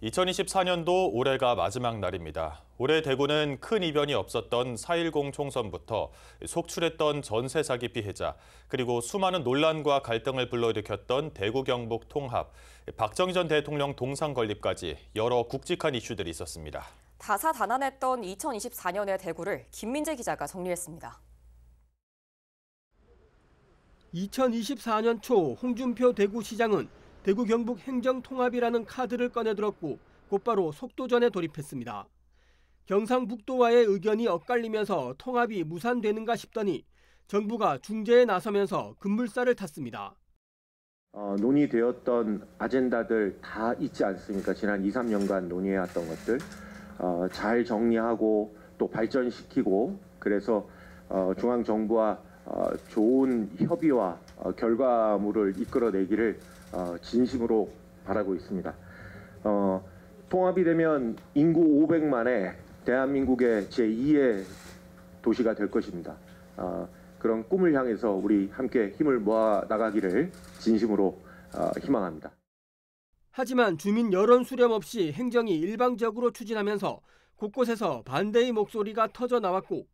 2024년도 올해가 마지막 날입니다. 올해 대구는 큰 이변이 없었던 4.10 총선부터 속출했던 전세 사기 피해자, 그리고 수많은 논란과 갈등을 불러일으켰던 대구 경북 통합, 박정희 전 대통령 동상 건립까지 여러 굵직한 이슈들이 있었습니다. 다사다난했던 2024년의 대구를 김민재 기자가 정리했습니다. 2024년 초 홍준표 대구시장은 대구 경북 행정통합이라는 카드를 꺼내들었고 곧바로 속도전에 돌입했습니다. 경상북도와의 의견이 엇갈리면서 통합이 무산되는가 싶더니 정부가 중재에 나서면서 급물살을 탔습니다. 논의되었던 아젠다들 다 있지 않습니까? 지난 2, 3년간 논의해왔던 것들 잘 정리하고 또 발전시키고 그래서 중앙정부와 좋은 협의와 결과물을 이끌어내기를 진심으로 바라고 있습니다. 통합이 되면 인구 500만의 대한민국의 제2의 도시가 될 것입니다. 그런 꿈을 향해서 우리 함께 힘을 모아 나가기를 진심으로 희망합니다. 하지만 주민 여론 수렴 없이 행정이 일방적으로 추진하면서 곳곳에서 반대의 목소리가 터져 나왔고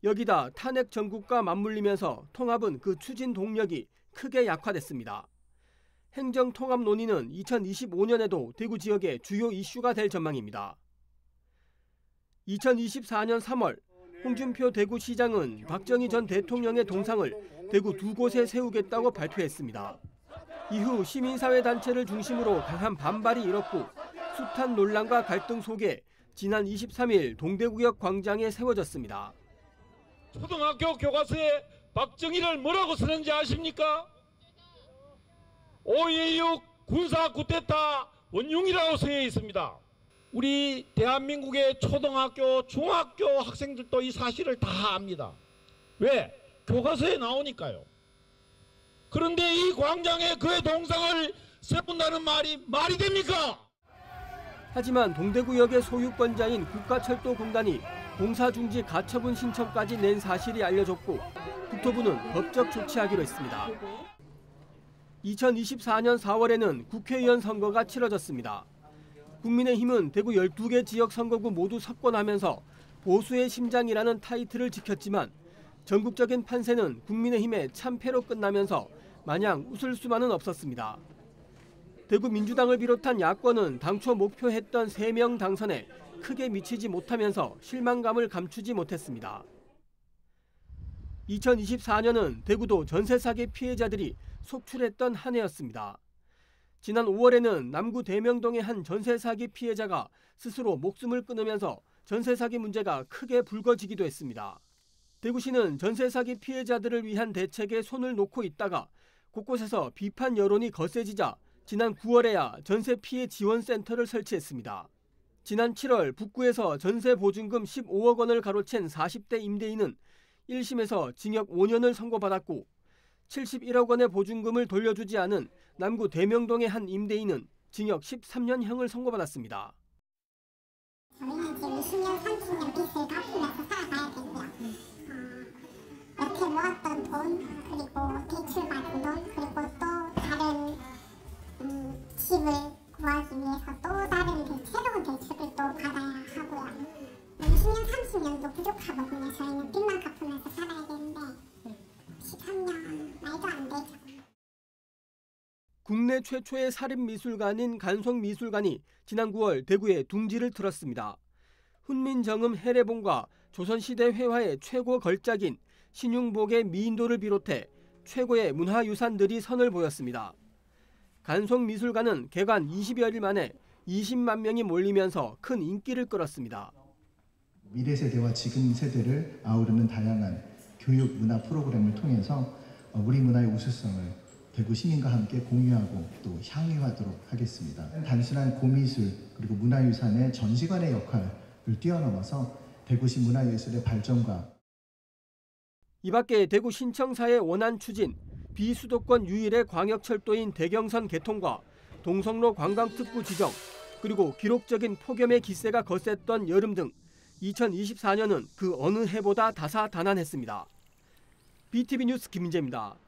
여기다 탄핵 정국과 맞물리면서 통합은 그 추진 동력이 크게 약화됐습니다. 행정통합 논의는 2025년에도 대구 지역의 주요 이슈가 될 전망입니다. 2024년 3월 홍준표 대구시장은 박정희 전 대통령의 동상을 대구 두 곳에 세우겠다고 발표했습니다. 이후 시민사회단체를 중심으로 강한 반발이 일었고 숱한 논란과 갈등 속에 지난 23일 동대구역 광장에 세워졌습니다. 초등학교 교과서에 박정희를 뭐라고 쓰는지 아십니까? 5.16 군사 쿠데타 원흉이라고 쓰여 있습니다. 우리 대한민국의 초등학교, 중학교 학생들도 이 사실을 다 압니다. 왜? 교과서에 나오니까요. 그런데 이 광장에 그의 동상을 세운다는 말이 됩니까? 하지만 동대구역의 소유권자인 국가철도공단이 공사중지 가처분 신청까지 낸 사실이 알려졌고 국토부는 법적 조치하기로 했습니다. 2024년 4월에는 국회의원 선거가 치러졌습니다. 국민의힘은 대구 12개 지역 선거구 모두 석권하면서 보수의 심장이라는 타이틀을 지켰지만 전국적인 판세는 국민의힘의 참패로 끝나면서 마냥 웃을 수만은 없었습니다. 대구 민주당을 비롯한 야권은 당초 목표했던 3명 당선에 크게 미치지 못하면서 실망감을 감추지 못했습니다. 2024년은 대구도 전세 사기 피해자들이 속출했던 한 해였습니다. 지난 5월에는 남구 대명동의 한 전세 사기 피해자가 스스로 목숨을 끊으면서 전세 사기 문제가 크게 불거지기도 했습니다. 대구시는 전세 사기 피해자들을 위한 대책에 손을 놓고 있다가 곳곳에서 비판 여론이 거세지자 지난 9월에야 전세 피해 지원센터를 설치했습니다. 지난 7월 북구에서 전세 보증금 15억 원을 가로챈 40대 임대인은 1심에서 징역 5년을 선고받았고 71억 원의 보증금을 돌려주지 않은 남구 대명동의 한 임대인은 징역 13년형을 선고받았습니다. 저희는 지금 20년, 30년 빚을 갚으면서 살아가야 되고요. 여태 모았던 돈, 그리고 대출받은 돈, 그리고 또 다른 집을 구하기 위해서 또 다른 새로운 대출을 또 받아야 하고요. 20년, 30년도 부족하거든요. 저희는 빚만 갚으면서 살아야 되는데 13년 말도 안 되죠. 국내 최초의 살인미술관인 간송미술관이 지난 9월 대구에 둥지를 틀었습니다. 훈민정음 해례본과 조선시대 회화의 최고 걸작인 신윤복의 미인도를 비롯해 최고의 문화유산들이 선을 보였습니다. 간송미술관은 개관 20여일 만에 20만 명이 몰리면서 큰 인기를 끌었습니다. 미래 세대와 지금 세대를 아우르는 다양한 교육 문화 프로그램을 통해서 우리 문화의 우수성을 대구 시민과 함께 공유하고 또 향유하도록 하겠습니다. 단순한 고미술 그리고 문화유산의 전시관의 역할을 뛰어넘어서 대구시 문화예술의 발전과 이 밖에 대구 신청사의 원안 추진, 비수도권 유일의 광역철도인 대경선 개통과 동성로 관광특구 지정, 그리고 기록적인 폭염의 기세가 거셌던 여름 등 2024년은 그 어느 해보다 다사다난했습니다. BTV 뉴스 김민재입니다.